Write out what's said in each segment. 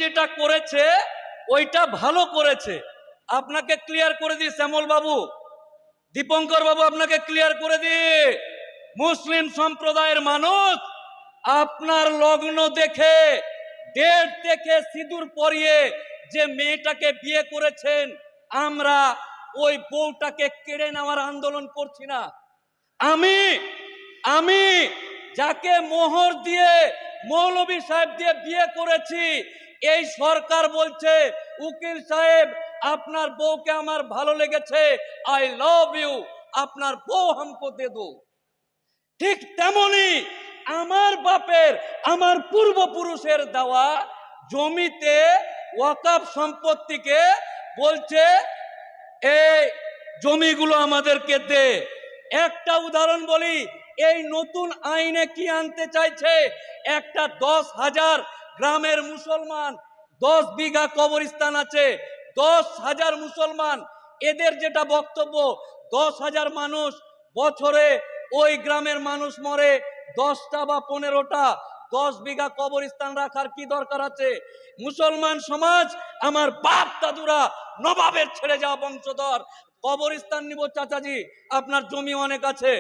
যেটা করেছে ওইটা ভালো করেছে। আপনাকে ক্লিয়ার করে দিই শ্যামল বাবু, দীপঙ্কর বাবু, আপনাকে ক্লিয়ার করে দিই, মুসলিম সম্প্রদায়ের মানুষ আপনার লগ্ন দেখে, ডেট দেখে, সিঁদুর পরিয়ে যে মেয়েটাকে বিয়ে করেছেন, আমরা ওই বউটাকে কেড়ে নেওয়ার আন্দোলন করছি না। আমি যাকে মোহর দিয়ে, মৌলভী সাহেব দিয়ে বিয়ে করেছি, এই সরকার বলছে উকিল সাহেব আপনার বউকে আমার ভালো লেগেছে, আই লাভ ইউ, আপনার বউ হামকো দে দো। ঠিক তেমনি আমার বাপের, আমার পূর্বপুরুষের দেওয়া জমিতে ওয়াকফ সম্পত্তিকে বলছে এই জমিগুলো আমাদেরকে দে। একটা উদাহরণ বলি, এই নতুন আইনে কি আনতে চাইছে, একটা 10,000 গ্রামের মুসলমান, 10 বিঘা কবরস্থান আছে, 10,000 মুসলমান, এদের যেটা বক্তব্য 10,000 মানুষ, বছরে ওই গ্রামের মানুষ মরে 10টা বা 15টা, 10 বিঘা কবরস্থান রাখার কি দরকার আছে? মুসলমান সমাজ, আমার বাপ দাদুরা নবাবের ছেড়ে যাওয়া বংশধর, কবরস্থান নিব চাচাজি, আপনার জমি অনেক আছে,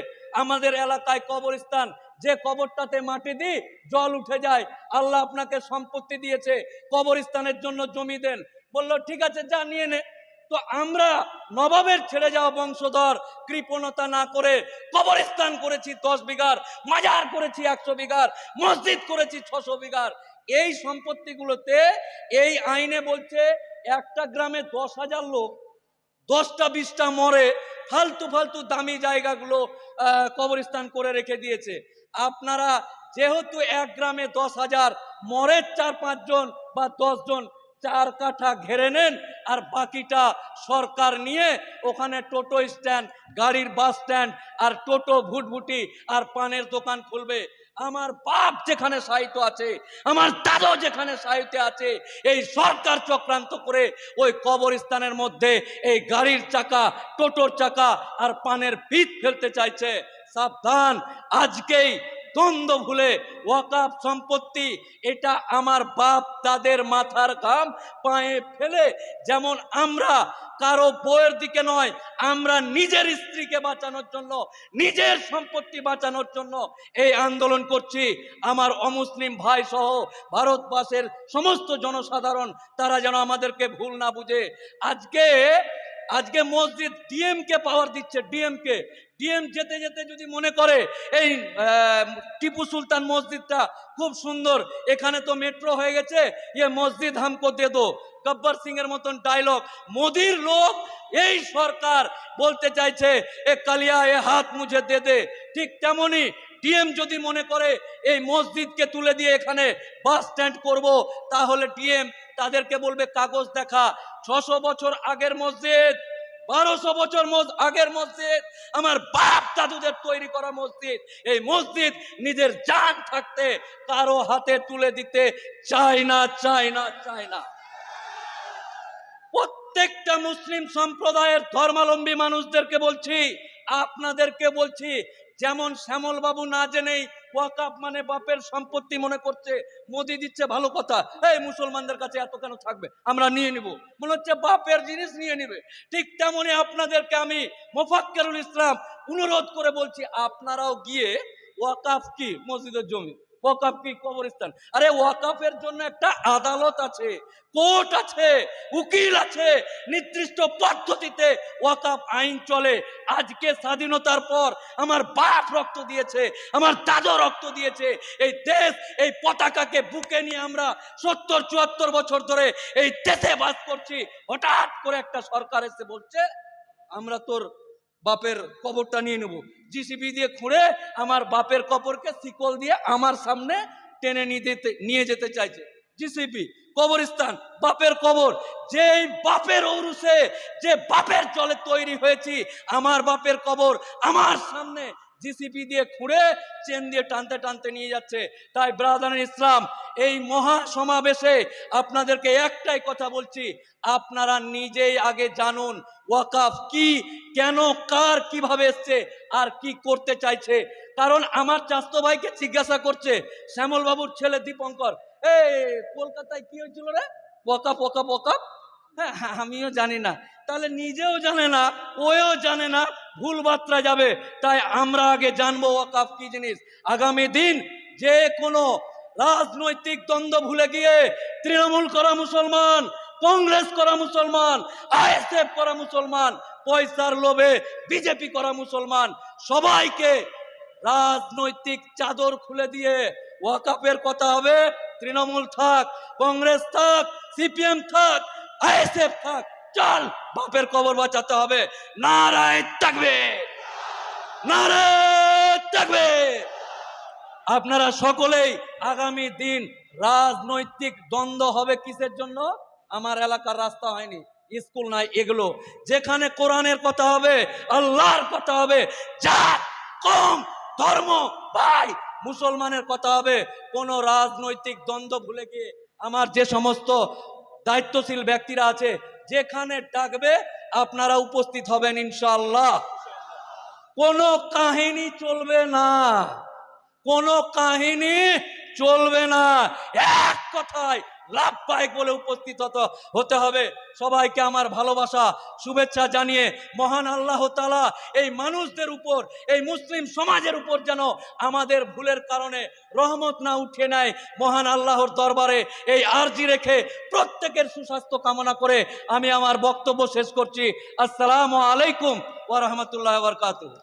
আমাদের এলাকায় কবরস্থান, যে কবরটাতে মাটি দিই জল উঠে যায়, আল্লাহ আপনাকে সম্পত্তি দিয়েছে, কবরস্থানের জন্য জমি দেন। বললো ঠিক আছে, যা নিয়ে নে। তো আমরা নবাবের ছেড়ে যাওয়া বংশধর কৃপণতা না করে কবরস্থান করেছি 10 বিঘার, মাজার করেছি 100 বিঘার, মসজিদ করেছি 600 বিঘার। এই সম্পত্তিগুলোতে এই আইনে বলছে একটা গ্রামে 10,000 লোক, 10টা 20টা মরে, ফালতু ফালতু দামি জায়গাগুলো কবরস্থান করে রেখে দিয়েছে। আপনারা যেহেতু এক গ্রামে 10,000 মরে 4-5 জন বা 10 জন, 4 কাঠা ঘেরে নেন, আর বাকিটা সরকার নিয়ে ওখানে টোটো স্ট্যান্ড, গাড়ির বাস স্ট্যান্ড, আর টোটো ভুটভুটি আর পানের দোকান খুলবে। আমার বাপ যেখানে সাহিত্য আছে, আমার দাদু যেখানে সাহিত্যে আছে, এই সরকার চক্রান্ত করে ওই কবরস্থানের মধ্যে এই গাড়ির চাকা, টোটোর চাকা আর পানের পিঠ ফেলতে চাইছে। সাবধান, আজকেই দ্বন্দ্ব ভুলে ওয়াকফ সম্পত্তি, এটা আমার বাপ দাদের মাথার ঘাম পায়ে ফেলে, যেমন আমরা কারো বউয়ের দিকে নয়, আমরা নিজের স্ত্রীকে বাঁচানোর জন্য, নিজের সম্পত্তি বাঁচানোর জন্য এই আন্দোলন করছি। আমার অমুসলিম ভাই সহ ভারতবর্ষের সমস্ত জনসাধারণ, তারা যেন আমাদেরকে ভুল না বুঝে। আজকে মসজিদ ডিএম কে পাওয়ার দিচ্ছে, ডিএম যেতে যেতে যদি মনে করে এই টিপু সুলতান মসজিদটা খুব সুন্দর, এখানে তো মেট্রো হয়ে গেছে, ये মসজিদ হামকো দে দো, গব্বর সিং এর মতন ডায়লগ। মোদির লোক, এই সরকার বলতে চাইছে এ কালিয়া এ হাত মুঝে দে দে। ঠিক তেমনি ডিএম যদি মনে করে এই মসজিদকে তুলে দিয়ে এখানে বাস স্ট্যান্ড করব, তাহলে ডিএম তাদেরকে বলবে কাগজ দেখা। 600 বছর আগের মসজিদ, 1200 বছর আগের মসজিদ, আমার বাপ দাদুদের তৈরি করা মসজিদ, এই মসজিদ নিজের জান থাকতে কারো হাতে তুলে দিতে চায় না। প্রত্যেকটা মুসলিম সম্প্রদায়ের ধর্মাবলম্বী মানুষদেরকে বলছি, আপনাদেরকে বলছি, যেমন শ্যামল বাবু না জেনেই ওয়াকফ মানে বাপের সম্পত্তি মনে করছে, মোদি দিচ্ছে ভালো কথা, এই মুসলমানদের কাছে এত কেন থাকবে, আমরা নিয়ে নিব, মনে হচ্ছে বাপের জিনিস নিয়ে নিবে। ঠিক তেমনি আপনাদেরকে আমি মোফাক্কেরুল ইসলাম অনুরোধ করে বলছি, আপনারাও গিয়ে ওয়াকফ কি মসজিদের জমি, ওয়াকফ কি কবরস্থান, আরে ওয়াকফের জন্য একটা আদালত আছে, কোর্ট আছে, উকিল আছে, নির্দিষ্ট পদ্ধতিতে ওয়াকফ আইন চলে। আজকে স্বাধীনতার পর আমার বাপ রক্ত দিয়েছে, আমার দাদু রক্ত দিয়েছে, এই দেশ, এই পতাকাকে বুকে নিয়ে আমরা 70-74 বছর ধরে এই দেশে বাস করছি। হঠাৎ করে একটা সরকার এসে বলছে আমরা তোর বাপের কবরটা নিয়ে নেব, জিসিবি দিয়ে খুঁড়ে আমার বাপের কবরকে শিকল দিয়ে আমার সামনে টেনে নিয়ে যেতে চাইছে। জিসিবি, কবরস্থান, বাপের কবর, যে বাপের ঔরসে, যে বাপের জলে তৈরি হয়েছি, আমার বাপের কবর আমার সামনে জিসিপি দিয়ে খুঁড়ে চেন দিয়ে টানতে টানতে নিয়ে যাচ্ছে। তাই ব্রাদার ইসলাম, এই মহা সমাবেশে আপনাদেরকে একটাই কথা বলছি, আপনারা নিজেই আগে জানুন ওয়াকফ কি, কেন, কার, কিভাবে এসছে আর কি করতে চাইছে। কারণ আমার চাচতো ভাইকে জিজ্ঞাসা করছে শ্যামল বাবুর ছেলে দীপঙ্কর, এই কলকাতায় কি হয়েছিল রে? ওয়াকাফ ওয়াকাফ ওয়াকাফ। হ্যাঁ, আমিও জানি না, তাহলে নিজেও জানে না, ওও জানে না, ভুল বার্তা যাবে। তাই আমরা আগে জানবো ওয়াকাফ কি জিনিস। আগামী দিন যে কোনো রাজনৈতিক দ্বন্দ্ব ভুলে গিয়ে তৃণমূল করা মুসলমান, কংগ্রেস করা মুসলমান, আইএসএফ করা মুসলমান, পয়সার লোভে বিজেপি করা মুসলমান, সবাইকে রাজনৈতিক চাদর খুলে দিয়ে ওয়াকাফের কথা হবে। তৃণমূল থাক, কংগ্রেস থাক, সিপিএম থাক, আইএসএফ থাক, চল বাপের কবর বাঁচাতে হবে। নারায়ে তাকবীর, নারায়ে তাকবীর। আপনারা সকলেই আগামী দিন রাজনৈতিক দ্বন্দ্ব হবে কিসের জন্য? আমার এলাকার রাস্তা হয়নি, স্কুল নাই, এগুলো যেখানে কোরআনের কথা হবে, আল্লাহর কথা হবে, জাত কম ধর্ম ভাই মুসলমানের কথা হবে। কোন রাজনৈতিক দ্বন্দ্ব ভুলে গিয়ে আমার যে সমস্ত দায়িত্বশীল ব্যক্তিরা আছে, যেখানে ডাকবে আপনারা উপস্থিত হবেন ইনশাআল্লাহ। কোনো কাহিনী চলবে না, কোনো কাহিনী চলবে না, এক কথায় লাভবাহিক বলে উপস্থিত হতে হবে। সবাইকে আমার ভালোবাসা শুভেচ্ছা জানিয়ে মহান আল্লাহ তাআলা এই মানুষদের উপর, এই মুসলিম সমাজের উপর যেন আমাদের ভুলের কারণে রহমত না উঠিয়ে নেয়, মহান আল্লাহর দরবারে এই আরজি রেখে প্রত্যেকের সুস্বাস্থ্য কামনা করে আমি আমার বক্তব্য শেষ করছি। আসসালামু আলাইকুম ওয়া রাহমাতুল্লাহি ওয়া বারাকাতুহু।